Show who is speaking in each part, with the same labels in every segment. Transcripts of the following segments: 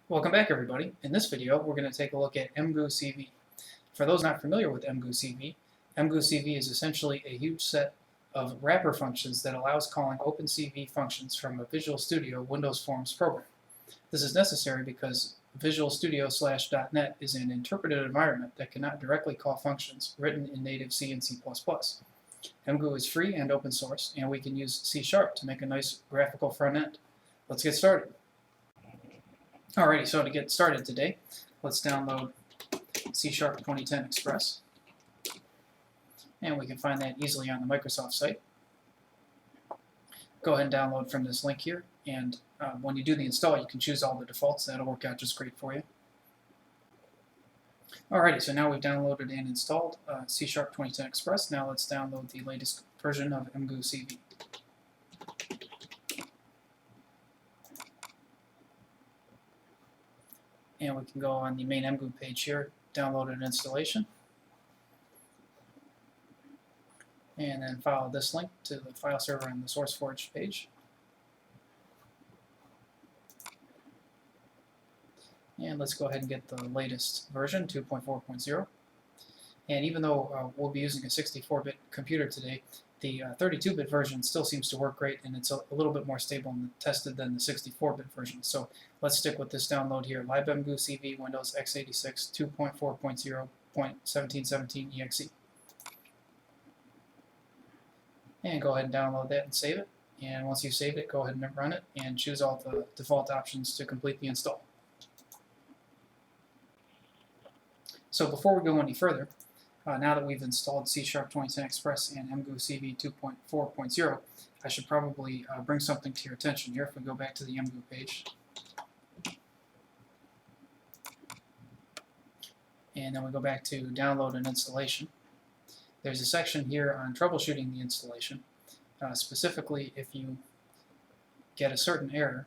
Speaker 1: Welcome back, everybody. In this video, we're going to take a look at Emgu CV. For those not familiar with Emgu CV, Emgu CV is essentially a huge set of wrapper functions that allows calling OpenCV functions from a Visual Studio Windows Forms program. This is necessary because Visual Studio /.NET is an interpreted environment that cannot directly call functions written in native C and C++. Emgu is free and open source, and we can use C# to make a nice graphical front end. Let's get started. Alrighty, so to get started today, let's download C# 2010 Express. And we can find that easily on the Microsoft site. Go ahead and download from this link here, and when you do the install, you can choose all the defaults. That'll work out just great for you. Alrighty, so now we've downloaded and installed C# 2010 Express. Now let's download the latest version of Emgu CV. And we can go on the main Emgu page here, download an installation, and then follow this link to the file server on the SourceForge page. And let's go ahead and get the latest version, 2.4.0. And even though we'll be using a 64-bit computer today, the 32-bit version still seems to work great, and it's a little bit more stable and tested than the 64-bit version. So let's stick with this download here, libemgu CV Windows x86 2.4.0.1717 exe. And go ahead and download that and save it. And once you've saved it, go ahead and run it and choose all the default options to complete the install. So before we go any further, now that we've installed C# 2010 Express and Emgu CV 2.4.0, I should probably bring something to your attention here. If we go back to the Emgu page, and then we go back to download and installation, there's a section here on troubleshooting the installation. Specifically, if you get a certain error,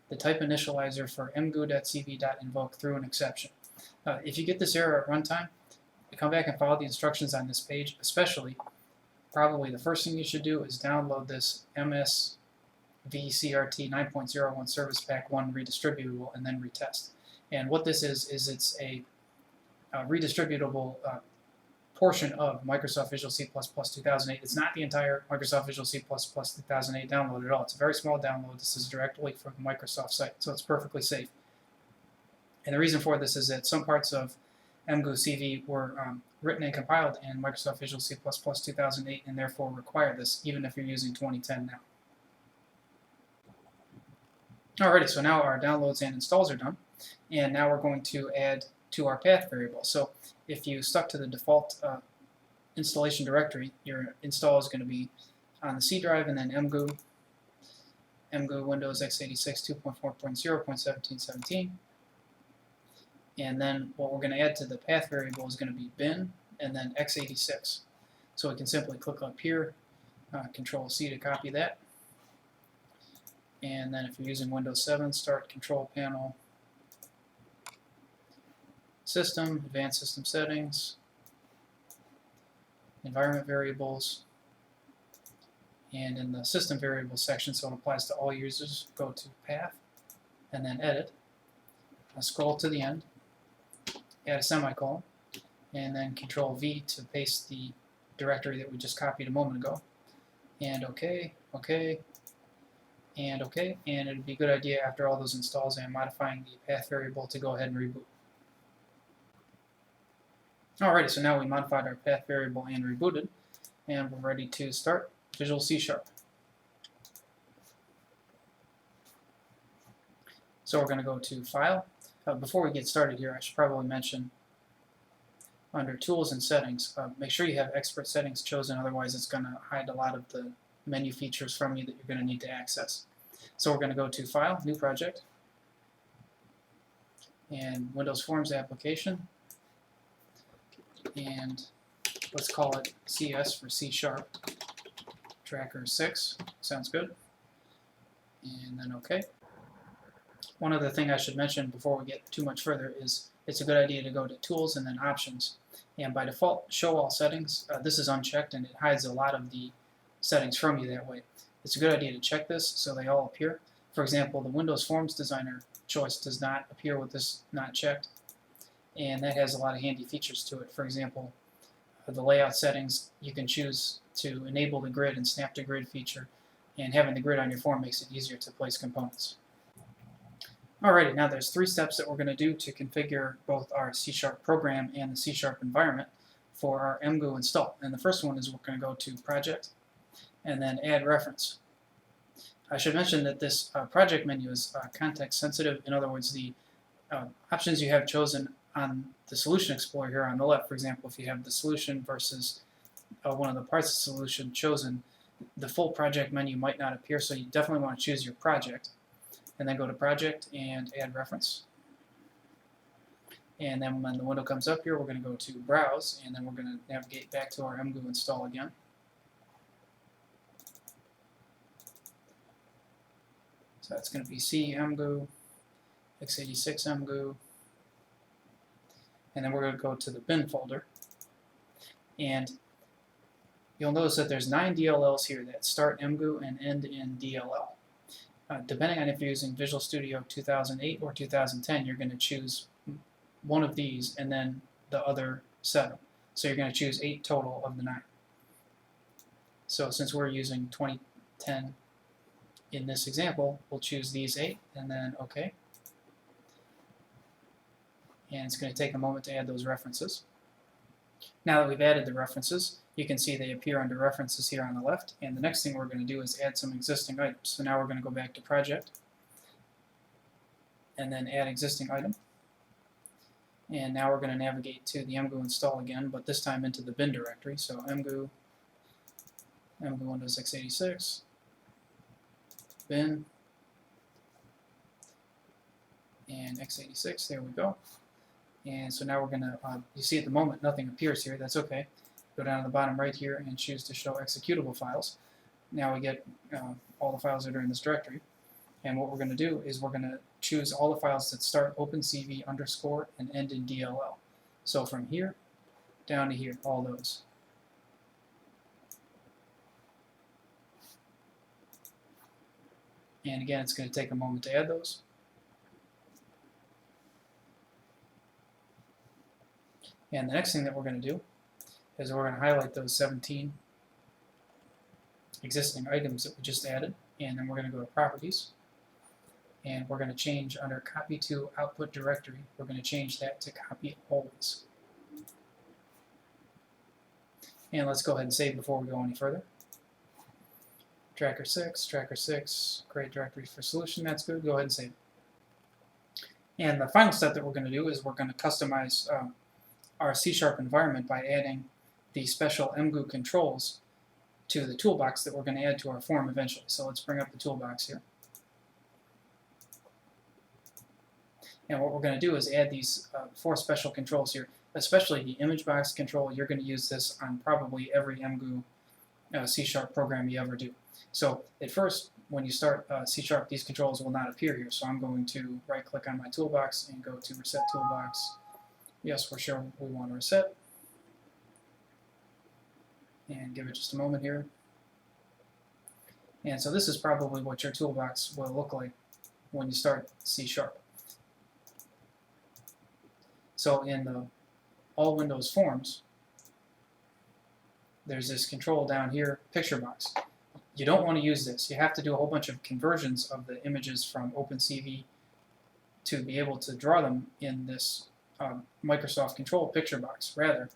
Speaker 1: the type initializer for emgu.cv.invoke threw an exception. If you get this error at runtime, come back and follow the instructions on this page. Especially, probably the first thing you should do is download this MSVCRT 9.01 Service Pack 1 redistributable and then retest. And what this is it's a redistributable portion of Microsoft Visual C++ 2008. It's not the entire Microsoft Visual C++ 2008 download at all. It's a very small download. This is directly from the Microsoft site, so it's perfectly safe. And the reason for this is that some parts of Emgu CV were written and compiled in Microsoft Visual C++ 2008 and therefore require this, even if you're using 2010 now. Alrighty, so now our downloads and installs are done, and now we're going to add to our path variable. So if you stuck to the default installation directory, your install is going to be on the C drive and then Emgu Windows x86 2.4.0.1717. And then what we're going to add to the path variable is going to be bin and then x86. So we can simply click up here, Control C to copy that. And then if you're using Windows 7, start Control Panel, System, Advanced System Settings, Environment Variables, and in the System Variables section, so it applies to all users, go to Path, and then Edit. Scroll to the end, add a semicolon, and then Control V to paste the directory that we just copied a moment ago. And OK, OK, and OK. And it would be a good idea after all those installs and modifying the path variable to go ahead and reboot. Alrighty, so now we modified our path variable and rebooted, and we're ready to start Visual C#. So we're going to go to File. Before we get started here, I should probably mention under Tools and Settings, make sure you have Expert Settings chosen, otherwise it's going to hide a lot of the menu features from you that you're going to need to access. So we're going to go to File, New Project, and Windows Forms Application, and let's call it CS for C#, Tracker 6, sounds good, and then OK. One other thing I should mention before we get too much further is it's a good idea to go to Tools and then Options. And by default, Show All Settings. This is unchecked and it hides a lot of the settings from you that way. It's a good idea to check this so they all appear. For example, the Windows Forms Designer choice does not appear with this not checked, and that has a lot of handy features to it. For example, the layout settings, you can choose to enable the grid and snap to grid feature, and having the grid on your form makes it easier to place components. Alrighty, now there's 3 steps that we're going to do to configure both our C# program and the C# environment for our Emgu install. And the first one is we're going to go to Project and then Add Reference. I should mention that this project menu is context sensitive. In other words, the options you have chosen on the Solution Explorer here on the left, for example, if you have the solution versus one of the parts of the solution chosen, the full project menu might not appear, so you definitely want to choose your project. And then go to Project and Add Reference. And then when the window comes up here, we're going to go to Browse, and then we're going to navigate back to our Emgu install again. So that's going to be C Emgu, x86 Emgu, and then we're going to go to the bin folder. And you'll notice that there's 9 DLLs here that start Emgu and end in DLL. Depending on if you're using Visual Studio 2008 or 2010, you're going to choose one of these and then the other 7. So you're going to choose 8 total of the 9. So since we're using 2010 in this example, we'll choose these 8 and then OK. And it's going to take a moment to add those references. Now that we've added the references, you can see they appear under References here on the left, and the next thing we're going to do is add some existing items. So now we're going to go back to Project, and then Add Existing Item. And now we're going to navigate to the Emgu install again, but this time into the bin directory. So Emgu Windows x86, bin, and x86, there we go. And so now we're going to, you see at the moment nothing appears here, that's okay. Go down to the bottom right here and choose to show executable files. Now we get all the files that are in this directory. And what we're going to do is we're going to choose all the files that start OpenCV underscore and end in DLL. So from here down to here, all those. And again, it's going to take a moment to add those. And the next thing that we're going to do is we're going to highlight those 17 existing items that we just added, and then we're going to go to Properties, and we're going to change under Copy to Output Directory, we're going to change that to Copy Always. And let's go ahead and save before we go any further. Tracker 6, create directory for solution, that's good, go ahead and save. And the final step that we're going to do is we're going to customize our C# environment by adding the special Emgu controls to the toolbox that we're going to add to our form eventually. So let's bring up the toolbox here. And what we're going to do is add these 4 special controls here, especially the image box control. You're going to use this on probably every Emgu C# program you ever do. So at first, when you start C#, these controls will not appear here. So I'm going to right-click on my toolbox and go to Reset Toolbox. Yes, we're sure we want to reset. And give it just a moment here. And so this is probably what your toolbox will look like when you start C#. So in the All Windows Forms, there's this control down here, Picture Box. You don't want to use this. You have to do a whole bunch of conversions of the images from OpenCV to be able to draw them in this Microsoft Control Picture Box. Rather,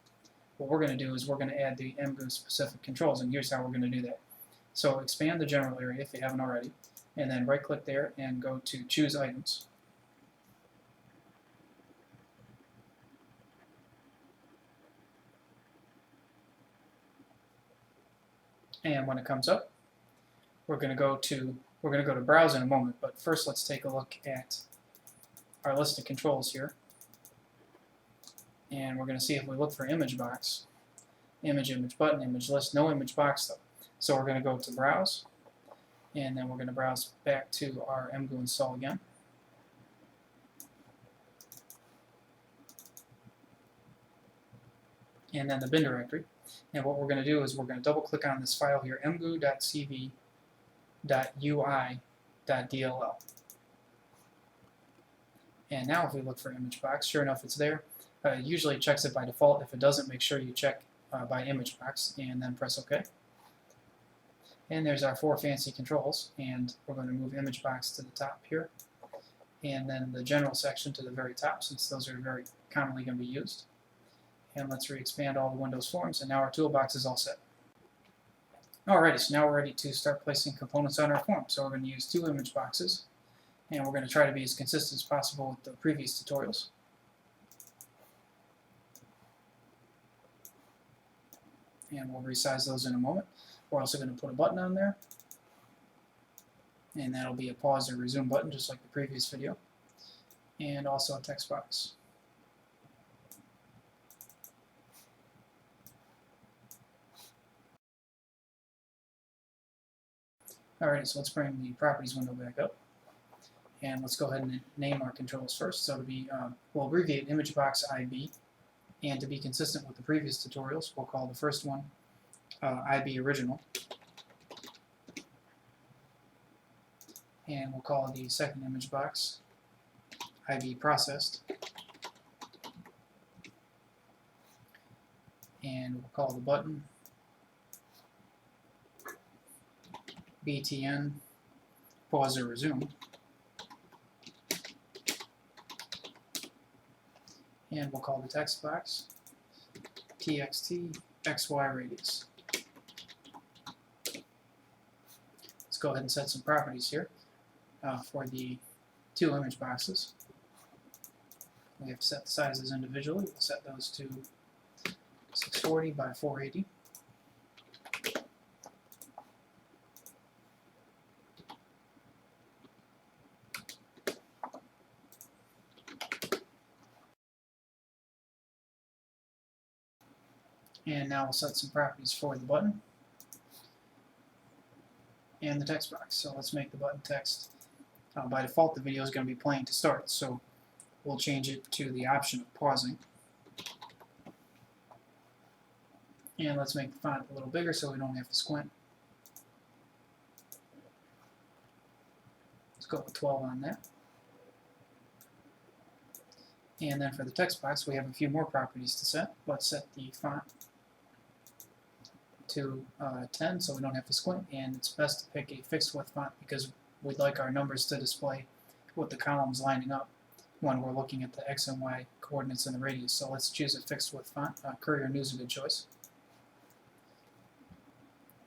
Speaker 1: what we're going to do is we're going to add the Emgu specific controls, and here's how we're going to do that. So expand the general area if you haven't already, and then right click there and go to Choose Items. And when it comes up, we're going to go to Browse in a moment, but first let's take a look at our list of controls here. And we're going to see if we look for image box, image button, image list, no image box though. So we're going to go to Browse, and then we're going to browse back to our Emgu install again. And then the bin directory. And what we're going to do is we're going to double click on this file here, emgu.cv.ui .dll. And now if we look for image box, sure enough it's there. Usually it checks it by default. If it doesn't, make sure you check by image box and then press OK. And there's our 4 fancy controls, and we're going to move image box to the top here, and then the general section to the very top, since those are very commonly going to be used. And let's re-expand all the Windows forms, and now our toolbox is all set. Alrighty, so now we're ready to start placing components on our form. So we're going to use 2 image boxes, and we're going to try to be as consistent as possible with the previous tutorials. And we'll resize those in a moment. We're also going to put a button on there, and that'll be a pause or resume button just like the previous video, and also a text box. Alright, so let's bring the properties window back up, and let's go ahead and name our controls first. So to be, we'll abbreviate image box IB, and to be consistent with the previous tutorials, we'll call the first one IB original, and we'll call the second image box IB processed, and we'll call the button BTN pause or resume, and we'll call the text box TXT XY radius. Let's go ahead and set some properties here for the 2 image boxes. We have to set the sizes individually. We'll set those to 640 by 480. And now we'll set some properties for the button and the text box. So let's make the button text. By default, the video is going to be playing to start, so we'll change it to the option of pausing. And let's make the font a little bigger so we don't have to squint. Let's go with 12 on that. And then for the text box, we have a few more properties to set. Let's set the font to 10 so we don't have to squint, and it's best to pick a fixed width font because we'd like our numbers to display with the columns lining up when we're looking at the X and Y coordinates and the radius. So let's choose a fixed width font. Courier New is a good choice.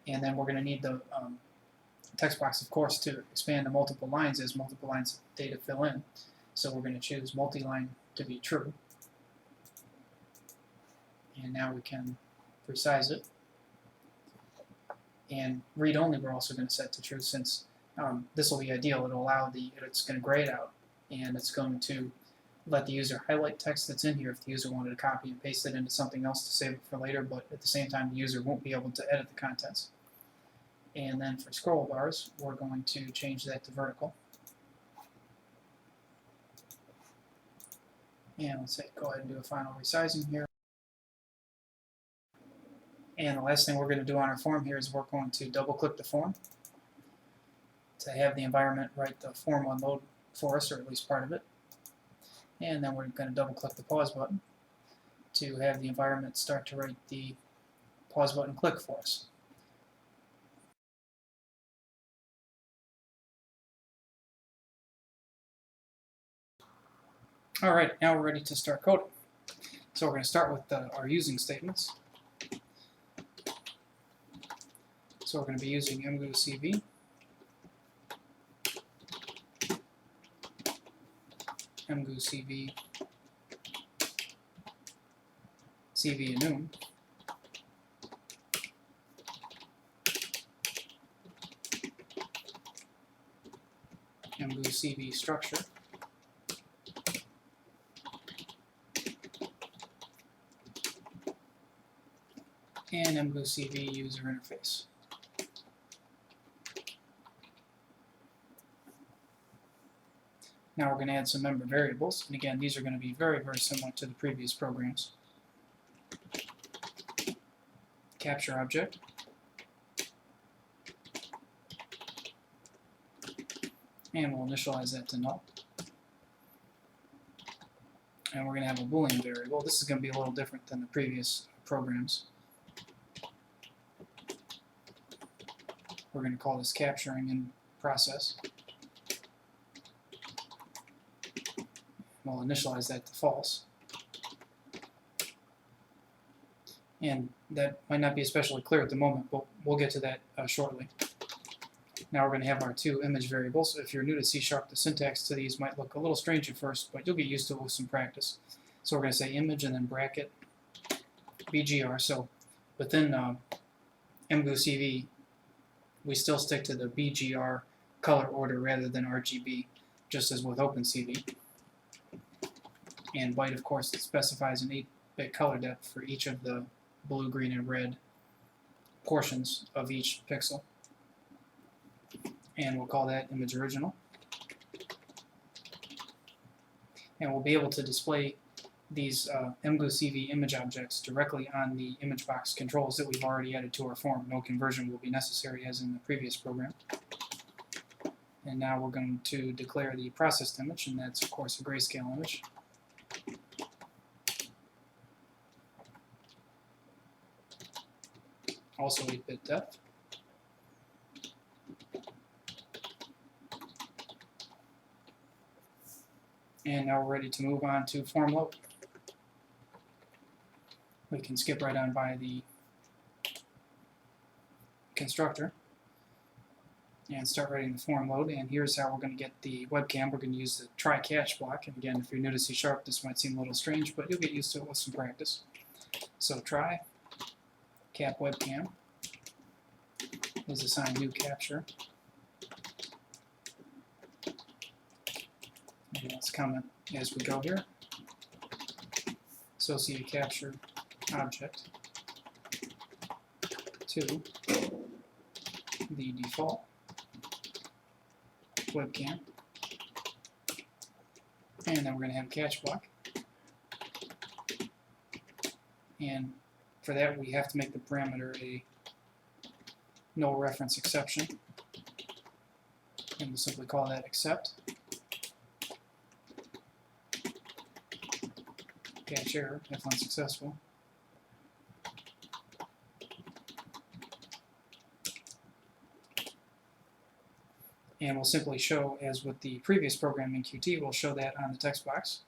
Speaker 1: And then we're going to need the text box, of course, to expand to multiple lines as multiple lines of data fill in. So we're going to choose multi-line to be true. And now we can resize it. And read-only we're also going to set to true, since this will be ideal. It'll allow it's going to gray it out, and it's going to let the user highlight text that's in here if the user wanted to copy and paste it into something else to save it for later, but at the same time the user won't be able to edit the contents. And then for scroll bars, we're going to change that to vertical. And let's go ahead and do a final resizing here. And the last thing we're going to do on our form here is we're going to double-click the form to have the environment write the form unload for us, or at least part of it. And then we're going to double-click the pause button to have the environment start to write the pause button click for us. Alright, now we're ready to start coding. So we're going to start with our using statements. So we're going to be using Emgu CV. Emgu CV, CV enum. Emgu CV structure. And Emgu CV user interface. Now we're going to add some member variables, and again these are going to be very, very similar to the previous programs. Capture object, and we'll initialize that to null. And we're going to have a Boolean variable. This is going to be a little different than the previous programs. We're going to call this capturing in process. We'll initialize that to false. And that might not be especially clear at the moment, but we'll get to that shortly. Now we're going to have our two image variables. If you're new to C#, the syntax to these might look a little strange at first, but you'll get used to it with some practice. So we're going to say image and then bracket BGR. So within Emgu CV, we still stick to the BGR color order rather than RGB, just as with OpenCV. And byte, of course, specifies an 8-bit color depth for each of the blue, green, and red portions of each pixel. And we'll call that image original. And we'll be able to display these Emgu CV image objects directly on the image box controls that we've already added to our form. No conversion will be necessary as in the previous program. And now we're going to declare the processed image, and that's of course a grayscale image. Also 8-bit depth. And now we're ready to move on to form load. We can skip right on by the constructor and start writing the form load. And here's how we're going to get the webcam. We're going to use the try catch block. And again, if you're new to C#, this might seem a little strange, but you'll get used to it with some practice. So try cap webcam is assigned new capture. And let's comment as we go here. Associate capture object to the default webcam. And then we're going to have a catch block. And for that, we have to make the parameter a no reference exception. And we'll simply call that accept. Catch error if unsuccessful. And we'll simply show, as with the previous program in Qt, we'll show that on the text box.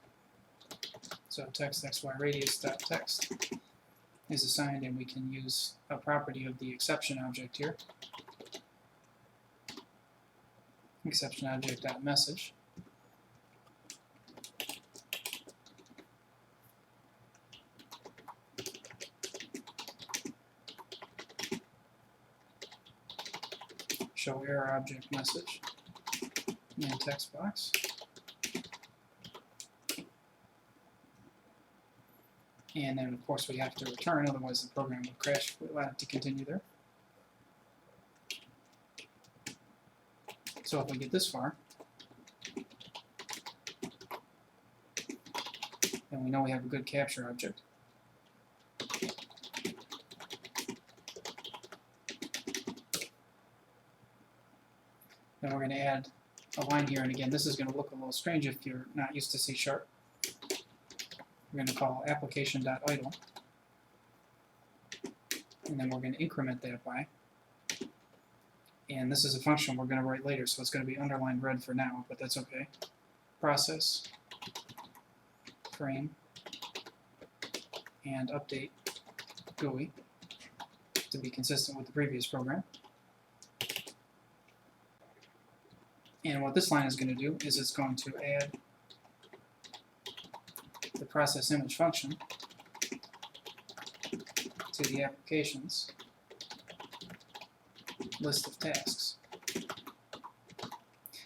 Speaker 1: So text xyradius.text is assigned, and we can use a property of the exception object here. Exception object.message. Show error object message in text box. And then of course we have to return, otherwise the program would crash if we allow it to continue there. So if we get this far, then we know we have a good capture object. Then we're going to add a line here, and again, this is going to look a little strange if you're not used to C#. We're going to call application.idle, and then we're going to increment that by, and this is a function we're going to write later, so it's going to be underlined red for now, but that's okay. Process, frame, and update GUI to be consistent with the previous program. And what this line is going to do is it's going to add the process image function to the applications list of tasks.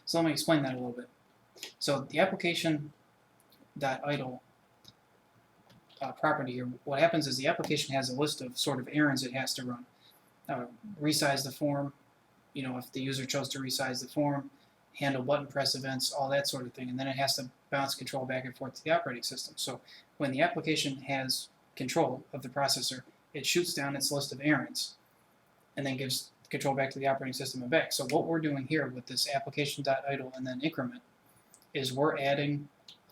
Speaker 1: So let me explain that a little bit. So the application.idle property here, what happens is the application has a list of sort of errands it has to run. Resize the form, if the user chose to resize the form, handle button press events, all that sort of thing, and then it has to bounce control back and forth to the operating system. So when the application has control of the processor, it shoots down its list of errands and then gives control back to the operating system and back. So what we're doing here with this application.idle and then increment is we're adding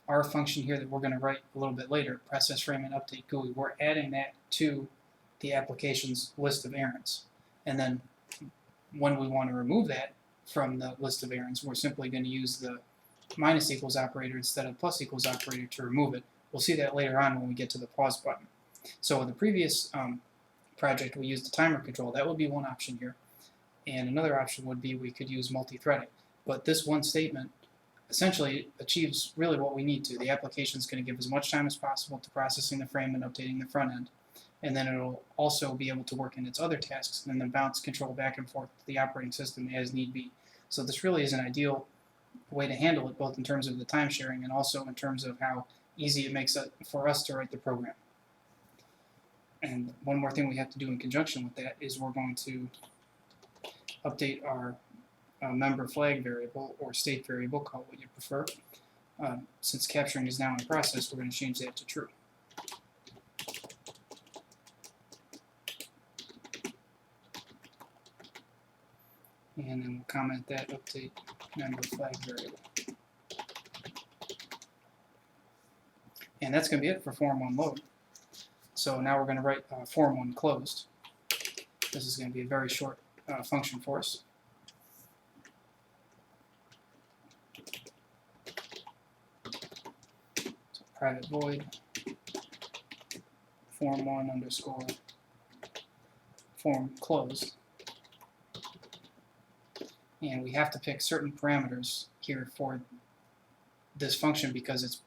Speaker 1: our function here that we're going to write a little bit later, process frame and update GUI. We're adding that to the application's list of errands. And then when we want to remove that from the list of errands, we're simply going to use the minus equals operator instead of plus equals operator to remove it. We'll see that later on when we get to the pause button. So in the previous project, we used the timer control. That would be one option here. And another option would be we could use multi-threading. But this one statement essentially achieves really what we need to. The application is going to give as much time as possible to processing the frame and updating the front end. And then it'll also be able to work in its other tasks and then bounce control back and forth to the operating system as need be. So this really is an ideal way to handle it, both in terms of the time sharing and also in terms of how easy it makes it for us to write the program. And one more thing we have to do in conjunction with that is we're going to update our member flag variable or state variable, call it what you prefer. Since capturing is now in process, we're going to change that to true. And then we'll comment that update member flag variable. And that's going to be it for form 1 load. So now we're going to write form 1 closed. This is going to be a very short function for us. So private void form 1 underscore form closed. And we have to pick certain parameters here for this function because it's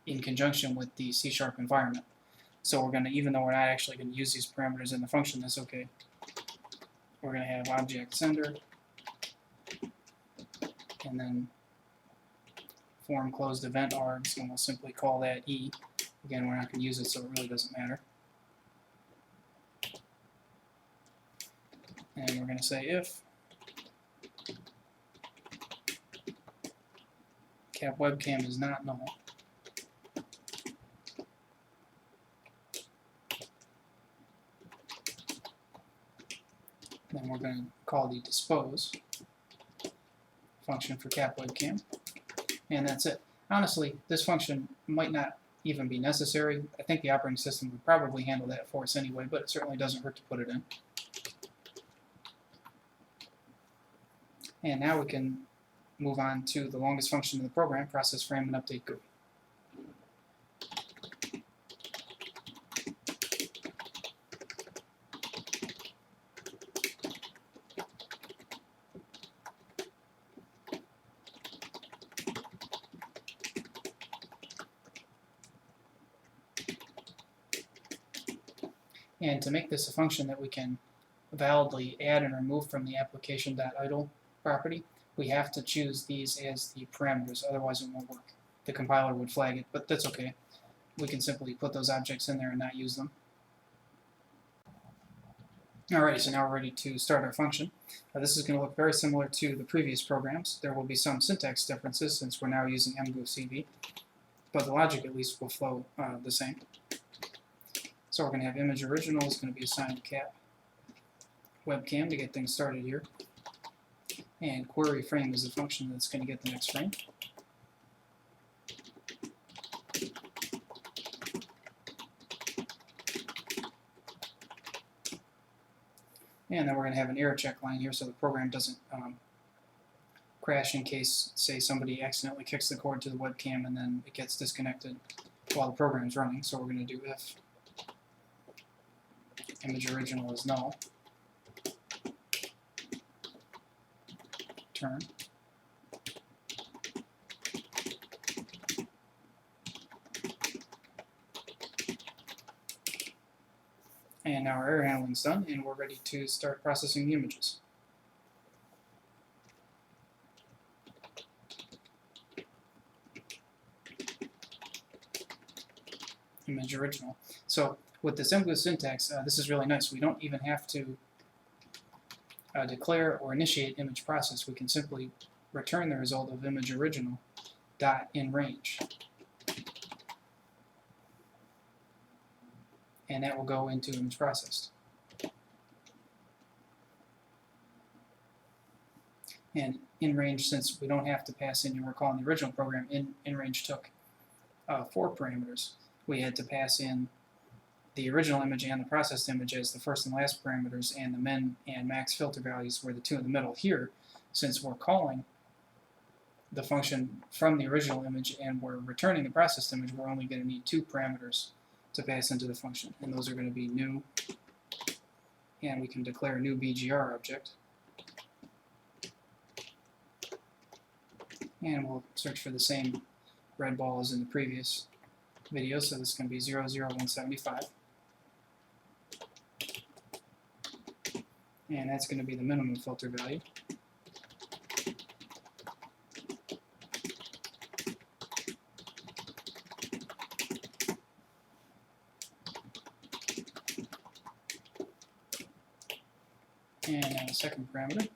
Speaker 1: in conjunction with the C# environment. So we're going to, even though we're not actually going to use these parameters in the function, that's okay. We're going to have object sender, and then form closed event args, and we'll simply call that E. Again, we're not going to use it, so it really doesn't matter. And we're going to say if cap webcam is not null, then we're going to call the dispose function for cap webcam, and that's it. Honestly, this function might not even be necessary. I think the operating system would probably handle that for us anyway, but it certainly doesn't hurt to put it in. And now we can move on to the longest function in the program, process frame and update GUI. And to make this a function that we can validly add and remove from the application.idle property, we have to choose these as the parameters, otherwise it won't work. The compiler would flag it, but that's okay. We can simply put those objects in there and not use them. Alrighty, so now we're ready to start our function. This is going to look very similar to the previous programs. There will be some syntax differences since we're now using Emgu CV, but the logic at least will flow the same. So we're going to have image original is going to be assigned cap webcam to get things started here. And query frame is the function that's going to get the next frame. And then we're going to have an error check line here so the program doesn't crash in case, say, somebody accidentally kicks the cord to the webcam and then it gets disconnected while the program's running. So we're going to do if image original is null, turn, and now our error handling is done and we're ready to start processing the images. Image original. So with this Emgu syntax, this is really nice. We don't even have to declare or initiate image process. We can simply return the result of image original dot in range, and that will go into image processed. And in range, since we don't have to pass in, you recall in the original program, in range took 4 parameters. We had to pass in the original image and the processed image as the first and last parameters, and the min and max filter values were the 2 in the middle. Here, since we're calling the function from the original image and we're returning the processed image, we're only going to need 2 parameters to pass into the function, and those are going to be new, and we can declare a new BGR object, and we'll search for the same red ball as in the previous video, so this is going to be 00175, and that's going to be the minimum filter value. And now the second parameter,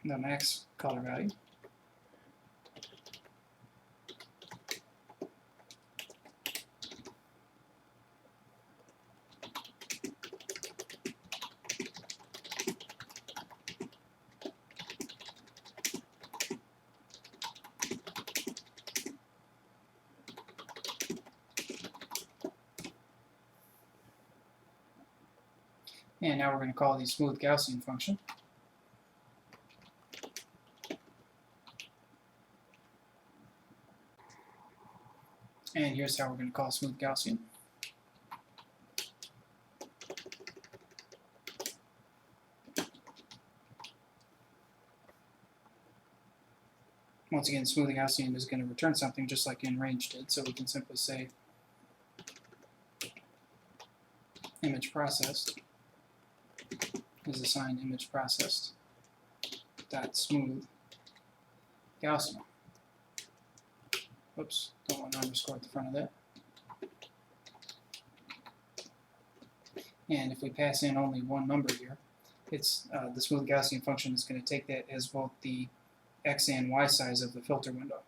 Speaker 1: the max color value. And now we're going to call the smooth Gaussian function. And here's how we're going to call smooth Gaussian. Once again, smooth Gaussian is going to return something just like in range did, so we can simply say image processed is assigned image processed dot smooth Gaussian. Whoops, don't want an underscore at the front of that. And if we pass in only one number here, it's the smooth Gaussian function is going to take that as both the x and y size of the filter window.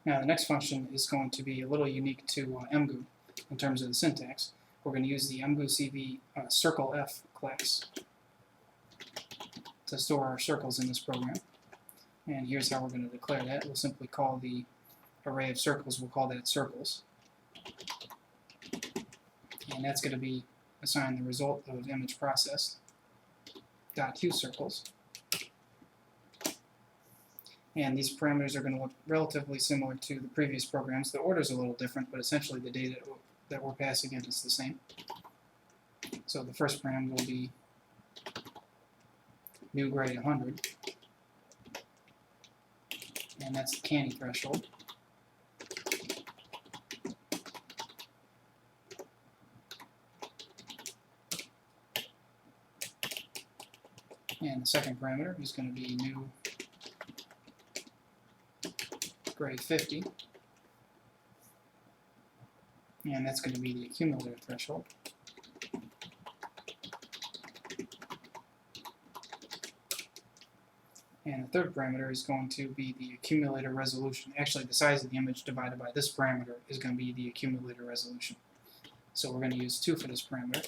Speaker 1: Now the next function is going to be a little unique to Emgu in terms of the syntax. We're going to use the Emgu CV circle F class to store our circles in this program. And here's how we're going to declare that. We'll simply call the array of circles, we'll call that circles. And that's going to be assigned the result of image processed dot QCircles. And these parameters are going to look relatively similar to the previous programs. The order is a little different, but essentially the data that we're passing in is the same. So the first param will be new grade 100, and that's the canny threshold. And the second parameter is going to be new grade 50, and that's going to be the accumulator threshold. And the third parameter is going to be the accumulator resolution. Actually, the size of the image divided by this parameter is going to be the accumulator resolution. So we're going to use 2 for this parameter.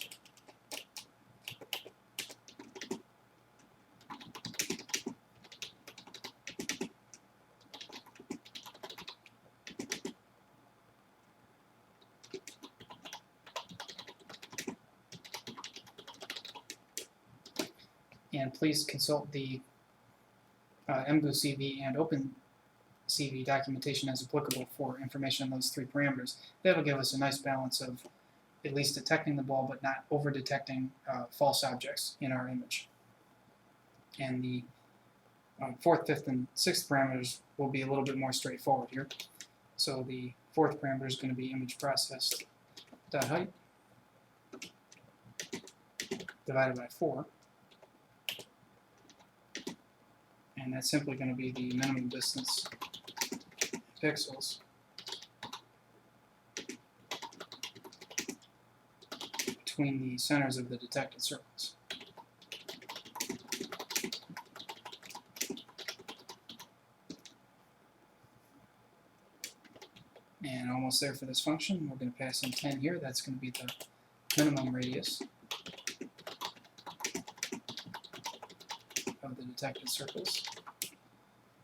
Speaker 1: And please consult the Emgu CV and Open CV documentation as applicable for information on those 3 parameters. That'll give us a nice balance of at least detecting the ball but not over detecting false objects in our image. And the 4th, 5th, and 6th parameters will be a little bit more straightforward here. So the 4th parameter is going to be image processed dot height divided by 4. and that's simply going to be the minimum distance pixels between the centers of the detected circles. And almost there for this function. We're going to pass in 10 here. That's going to be the minimum radius of the detected circles.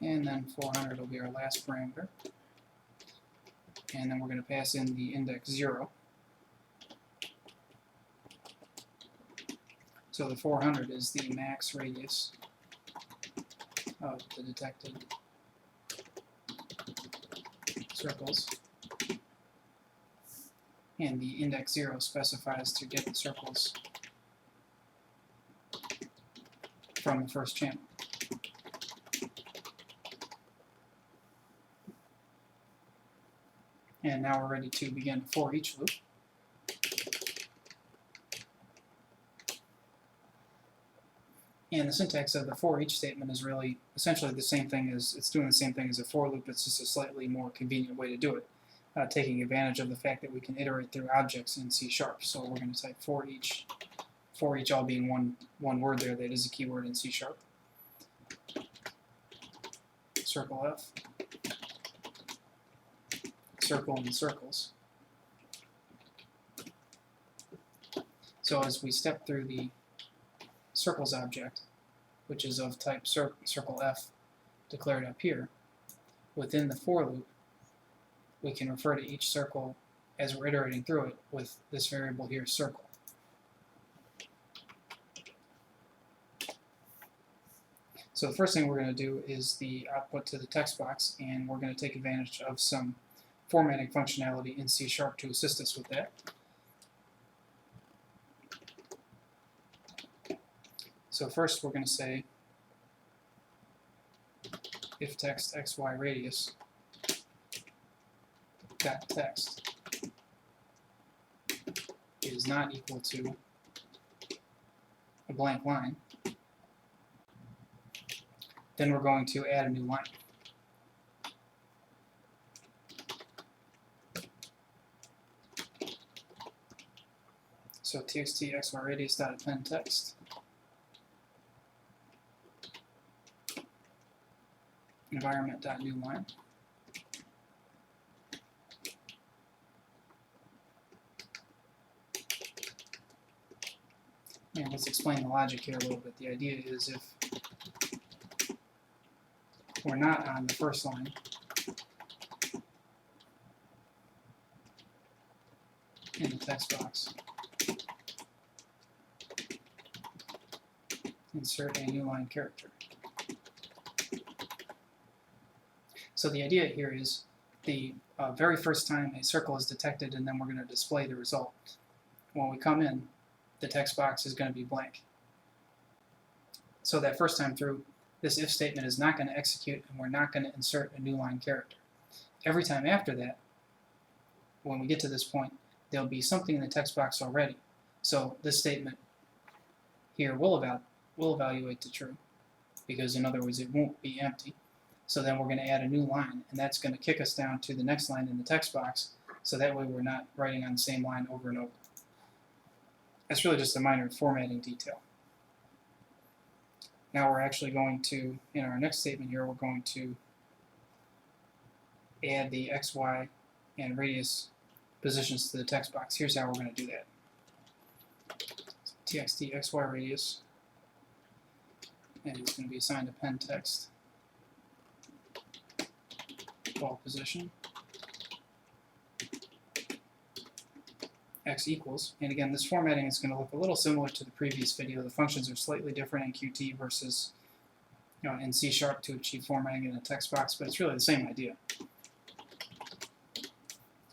Speaker 1: And then 400 will be our last parameter. And then we're going to pass in the index 0. So the 400 is the max radius of the detected circles. And the index 0 specifies to get the circles from the first channel. And now we're ready to begin a for each loop. And the syntax of the for each statement is really essentially the same thing as, it's doing the same thing as a for loop, it's just a slightly more convenient way to do it, taking advantage of the fact that we can iterate through objects in C#. So we're going to type for each all being one word there, that is a keyword in C#. Circle F, circle and circles. So as we step through the circles object, which is of type circle F declared up here, within the for loop, we can refer to each circle as we're iterating through it with this variable here, circle. So the first thing we're going to do is the output to the text box, and we're going to take advantage of some formatting functionality in C# to assist us with that. So first we're going to say if text xy radius dot text is not equal to a blank line, then we're going to add a new line. So txt xy radius dot append text environment dot new line. And let's explain the logic here a little bit. The idea is if we're not on the first line, in the text box, insert a new line character. So the idea here is the very first time a circle is detected, and then we're going to display the result. When we come in, the text box is going to be blank. So that first time through, this if statement is not going to execute, and we're not going to insert a new line character. Every time after that, when we get to this point, there'll be something in the text box already. So this statement here will evaluate to true, because in other words, it won't be empty. So then we're going to add a new line, and that's going to kick us down to the next line in the text box, so that way we're not writing on the same line over and over. That's really just a minor formatting detail. Now we're actually going to, in our next statement here, we're going to add the x, y, and radius positions to the text box. Here's how we're going to do that. Txt xy radius, and it's going to be assigned append text, call position, x equals, and again this formatting is going to look a little similar to the previous video. The functions are slightly different in Qt versus in C# to achieve formatting in a text box, but it's really the same idea.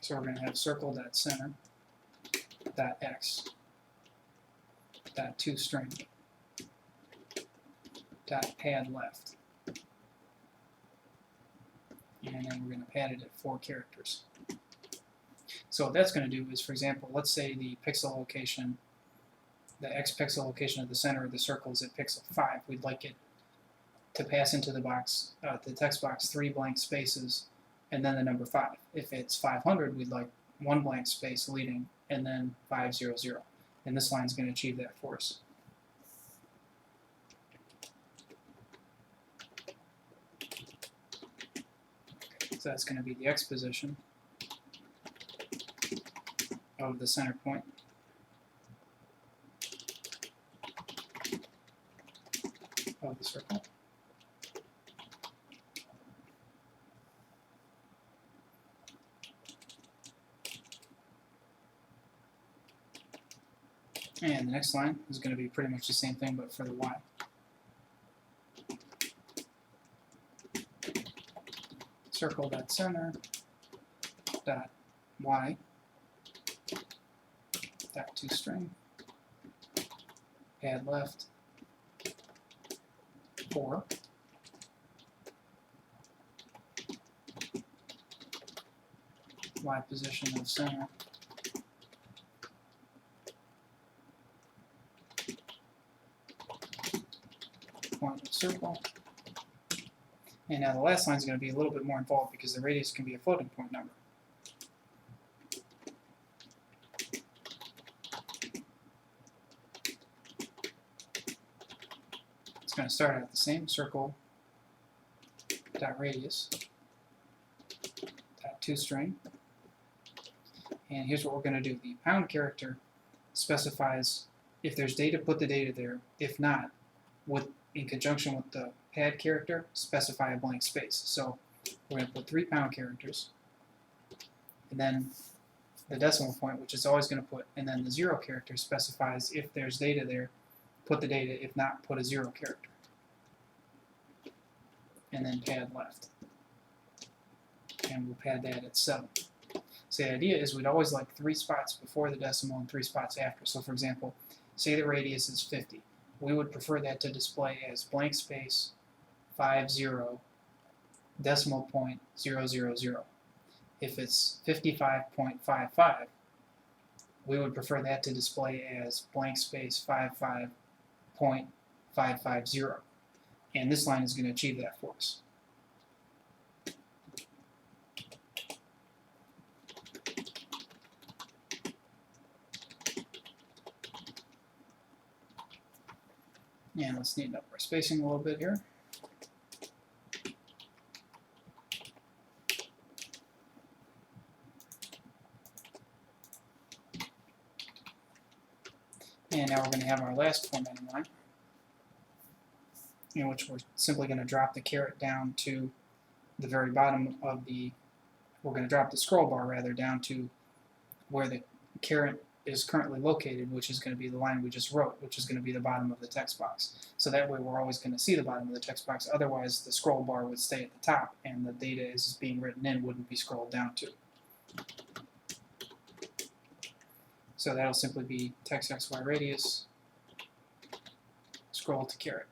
Speaker 1: So we're going to have circle.center .x .toString .pad left, and then we're going to pad it at 4 characters. So what that's going to do is, for example, let's say the pixel location, the x pixel location of the center of the circle is at pixel 5. We'd like it to pass into the box, the text box, 3 blank spaces, and then the number 5. If it's 500, we'd like 1 blank space leading, and then 500. And this line is going to achieve that for us. So that's going to be the x position of the center point. Of the circle. And the next line is going to be pretty much the same thing, but for the y. Circle dot center dot y dot toString add left 4 y position of center point of circle. And now the last line is going to be a little bit more involved because the radius can be a floating point number. It's going to start out the same, circle dot radius dot toString. And here's what we're going to do. The pound character specifies if there's data, put the data there. If not, in conjunction with the pad character, specify a blank space. So we're going to put 3 pound characters, and then the decimal point, which is always going to put, and then the 0 character specifies if there's data there, put the data. If not, put a 0 character. And then pad left. And we'll pad that at 7. So the idea is we'd always like 3 spots before the decimal and 3 spots after. So for example, say the radius is 50. We would prefer that to display as blank space 50 decimal point 000. If it's 55.55, we would prefer that to display as blank space 55.550. And this line is going to achieve that for us. And let's neaten up our spacing a little bit here. And now we're going to have our last formatting line, in which we're simply going to drop the caret down to the very bottom of the, we're going to drop the scroll bar rather down to where the caret is currently located, which is going to be the line we just wrote, which is going to be the bottom of the text box. So that way we're always going to see the bottom of the text box, otherwise the scroll bar would stay at the top and the data is being written in wouldn't be scrolled down to. So that'll simply be text XY radius, scroll to caret.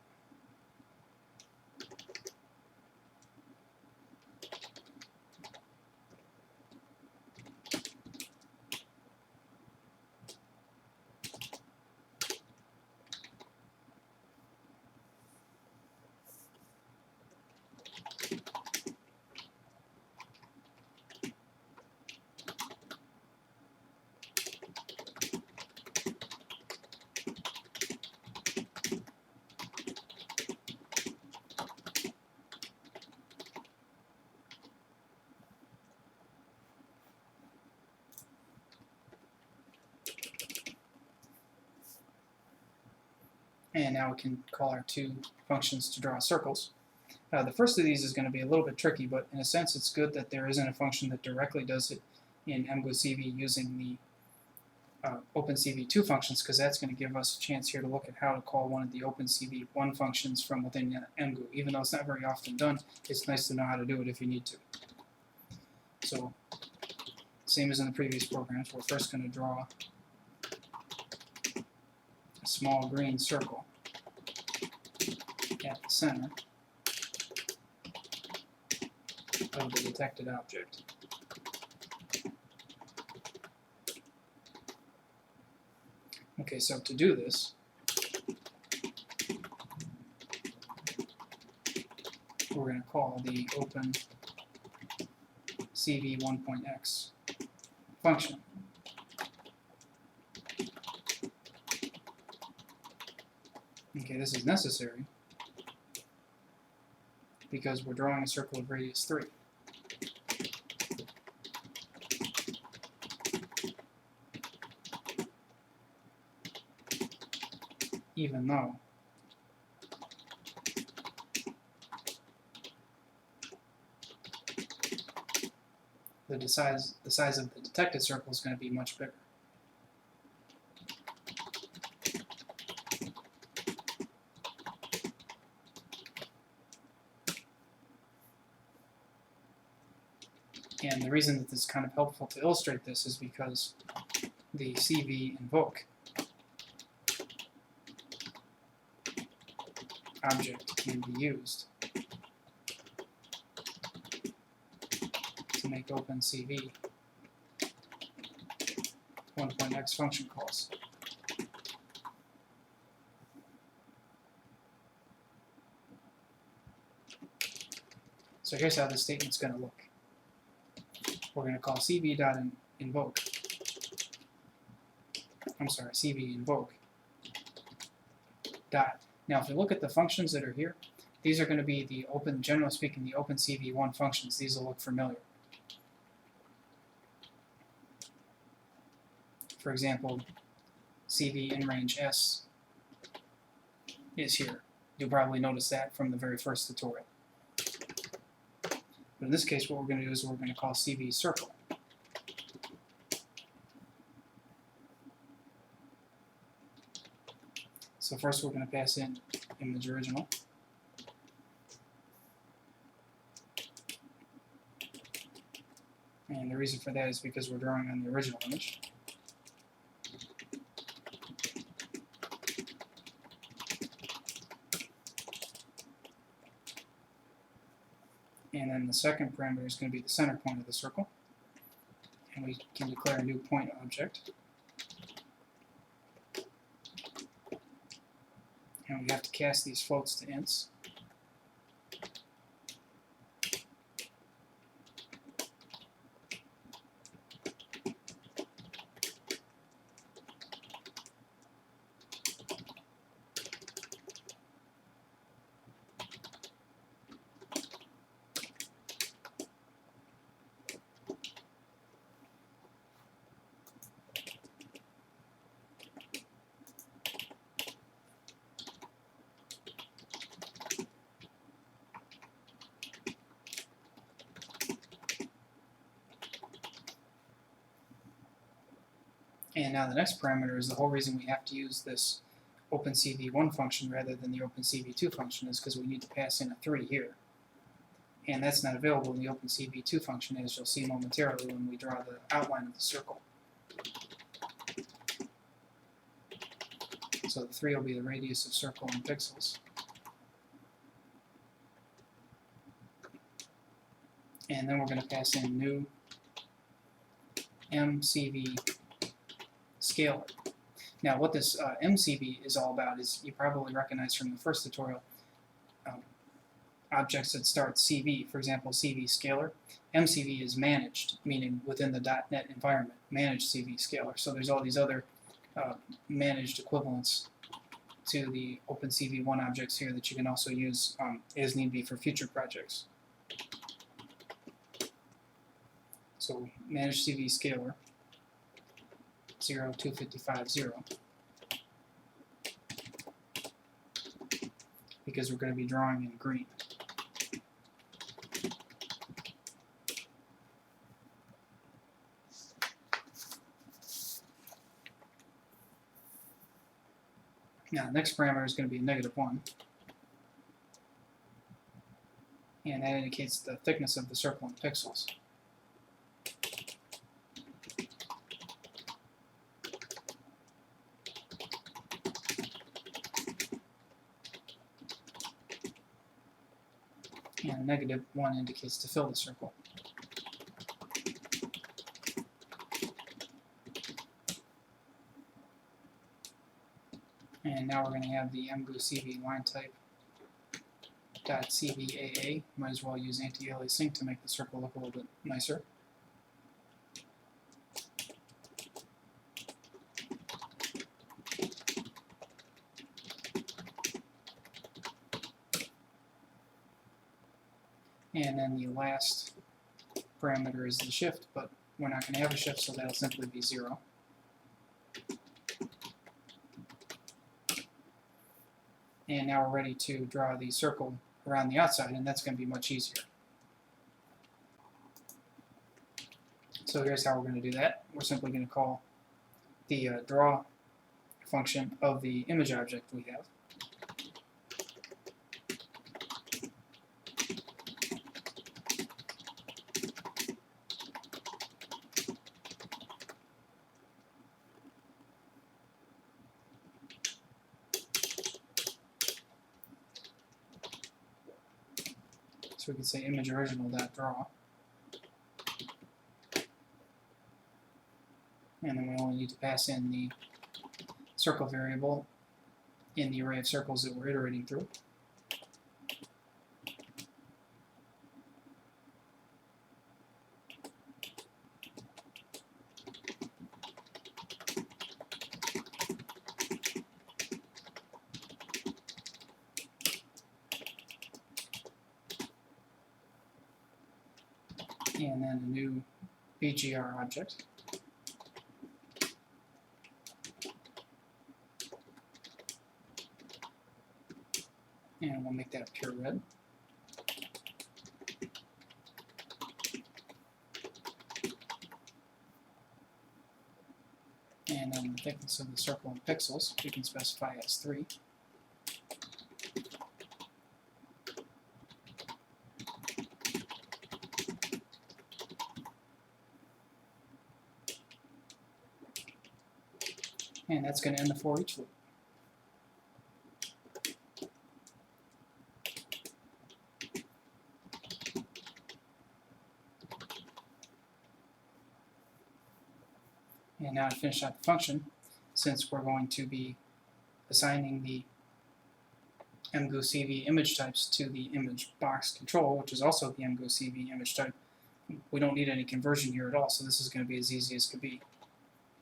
Speaker 1: And now we can call our 2 functions to draw circles. The first of these is going to be a little bit tricky, but in a sense it's good that there isn't a function that directly does it in Emgu CV using the OpenCV2 functions, because that's going to give us a chance here to look at how to call one of the OpenCV1 functions from within Emgu. Even though it's not very often done, it's nice to know how to do it if you need to. So, same as in the previous programs, we're first going to draw a small green circle at the center of the detected object. Okay, so to do this, we're going to call the open CV1.x function. Okay, this is necessary because we're drawing a circle of radius 3. Even though the size of the detected circle is going to be much bigger. And the reason that this is kind of helpful to illustrate this is because the CV invoke object can be used to make open CV 1.x function calls. So here's how this statement's going to look. We're going to call CV.invoke. CV invoke dot. Now, if you look at the functions that are here, these are going to be the open, generally speaking, the open CV1 functions. These will look familiar. For example, CV in range S is here. You'll probably notice that from the very first tutorial. But in this case, what we're going to do is we're going to call CV circle. So first we're going to pass in image original. And the reason for that is because we're drawing on the original image. And then the second parameter is going to be the center point of the circle. And we can declare a new point object. And we have to cast these floats to ints. And now the next parameter is the whole reason we have to use this OpenCV1 function rather than the OpenCV2 function is because we need to pass in a 3 here. And that's not available in the OpenCV2 function, as you'll see momentarily when we draw the outline of the circle. So the 3 will be the radius of circle in pixels. And then we're going to pass in new MCV scalar. Now what this MCV is all about is, you probably recognize from the first tutorial, objects that start CV, for example CV scalar. MCV is managed, meaning within the .NET environment, managed CV scalar. So there's all these other managed equivalents to the OpenCV1 objects here that you can also use as need be for future projects. So managed CV scalar 02550, because we're going to be drawing in green. Now the next parameter is going to be -1, and that indicates the thickness of the circle in pixels. And -1 indicates to fill the circle. And now we're going to have the Emgu CV line type .cvaa. Might as well use anti-aliasing to make the circle look a little bit nicer. And then the last parameter is the shift, but we're not going to have a shift, so that'll simply be 0. And now we're ready to draw the circle around the outside, and that's going to be much easier. So here's how we're going to do that. We're simply going to call the draw function of the image object we have. So we can say image original.draw. And then we only need to pass in the circle variable in the array of circles that we're iterating through. And then a new BGR object. And we'll make that pure red. And then the thickness of the circle in pixels we can specify as 3. And that's going to end the for each loop. And now to finish out the function, since we're going to be assigning the Emgu CV image types to the image box control, which is also the Emgu CV image type, we don't need any conversion here at all, so this is going to be as easy as could be.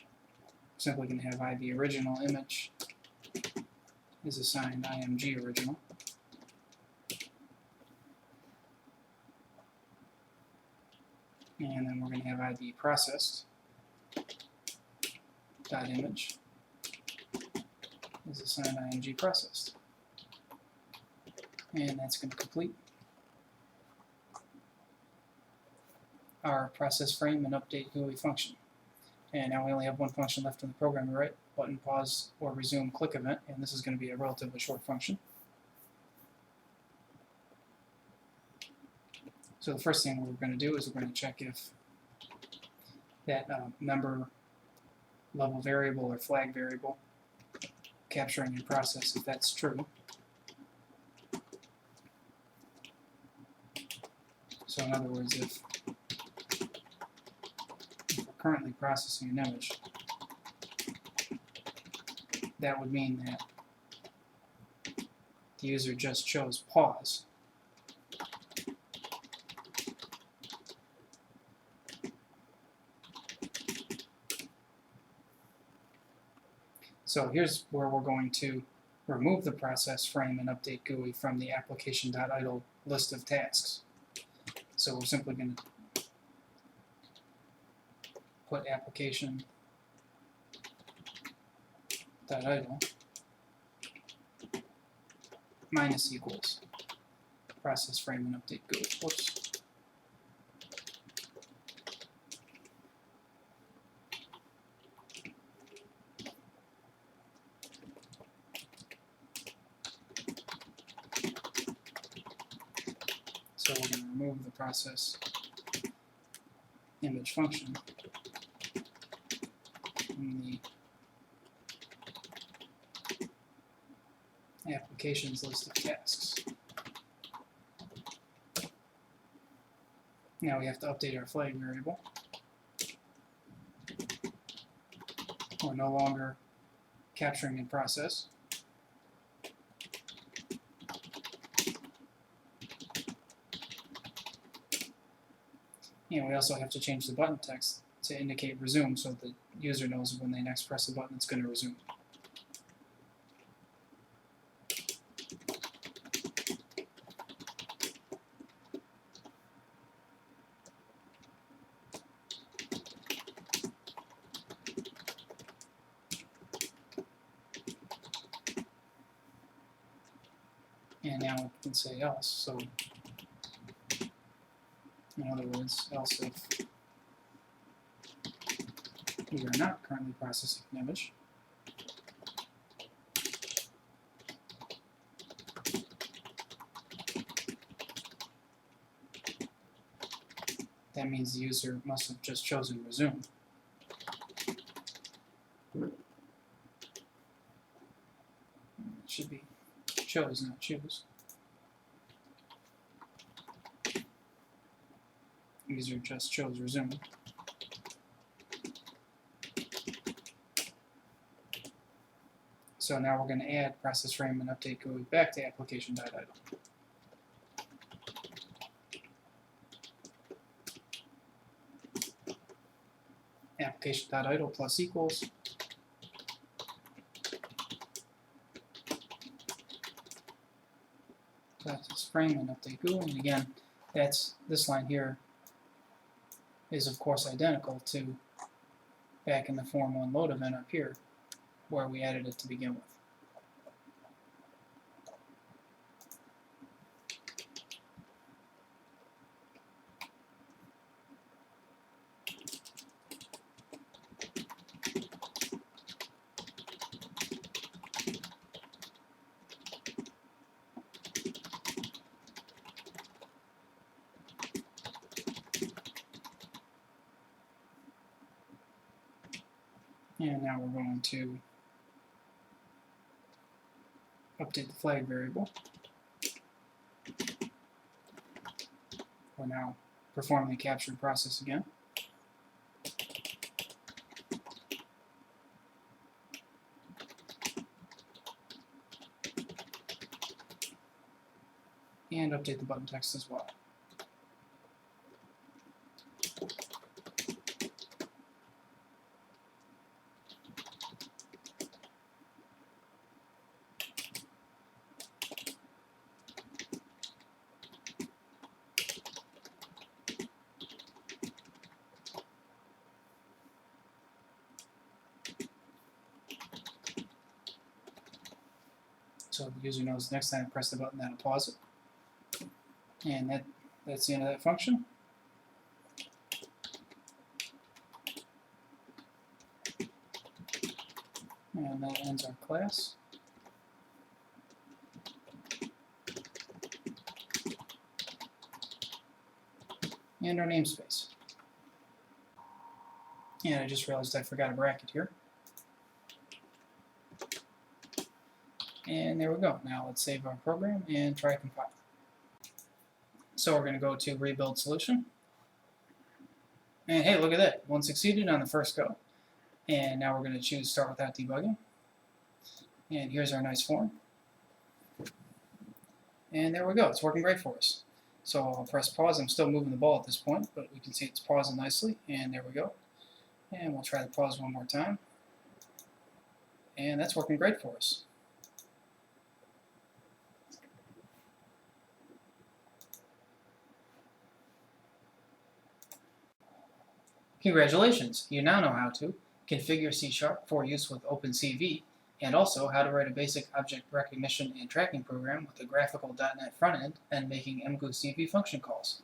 Speaker 1: We're simply going to have IV original image is assigned IMG original. And then we're going to have ID processed dot image is assigned IMG processed. And that's going to complete our process frame and update GUI function. And now we only have one function left in the program to write: button, pause, or resume click event, and this is going to be a relatively short function. So the first thing we're going to do is we're going to check if that member level variable or flag variable capturing in process, if that's true. So in other words, if we're currently processing an image, that would mean that the user just chose pause. So here's where we're going to remove the process frame and update GUI from the application.idle list of tasks. So we're simply going to put application.idle minus equals process frame and update GUI. Whoops. So we're going to remove the process image function from the applications list of tasks. Now we have to update our flag variable. We're no longer capturing in process. And we also have to change the button text to indicate resume so the user knows when they next press the button it's going to resume. And now we can say else. So, in other words, else if we are not currently processing an image, that means the user must have just chosen resume. It should be chose, not choose. User just chose resume. So now we're going to add process frame and update GUI back to application.idle. Application.idle plus equals process frame and update GUI. And again, that's this line here is of course identical to back in the form 1 load event up here where we added it to begin with. And now we're going to update the flag variable. We're now performing the capture process again. And update the button text as well. So the user knows next time I press the button that'll pause it. And that's the end of that function. And that ends our class. And our namespace. And I just realized I forgot a bracket here. And there we go. Now let's save our program and try compile. So we're going to go to rebuild solution. And hey, look at that. One succeeded on the first go. And now we're going to choose start without debugging. And here's our nice form. And there we go. It's working great for us. So I'll press pause. I'm still moving the ball at this point, but we can see it's pausing nicely. And there we go. And we'll try to pause one more time. And that's working great for us. Congratulations! You now know how to configure C# for use with OpenCV, and also how to write a basic object recognition and tracking program with a graphical .NET frontend and making Emgu CV function calls.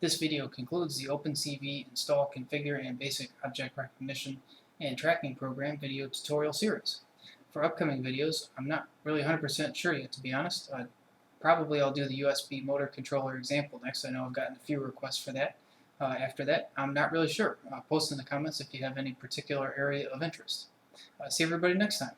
Speaker 1: This video concludes the OpenCV install, configure, and basic object recognition and tracking program video tutorial series. For upcoming videos, I'm not really 100% sure yet, to be honest. Probably I'll do the USB motor controller example next. I know I've gotten a few requests for that. After that, I'm not really sure. Post in the comments if you have any particular area of interest. See everybody next time.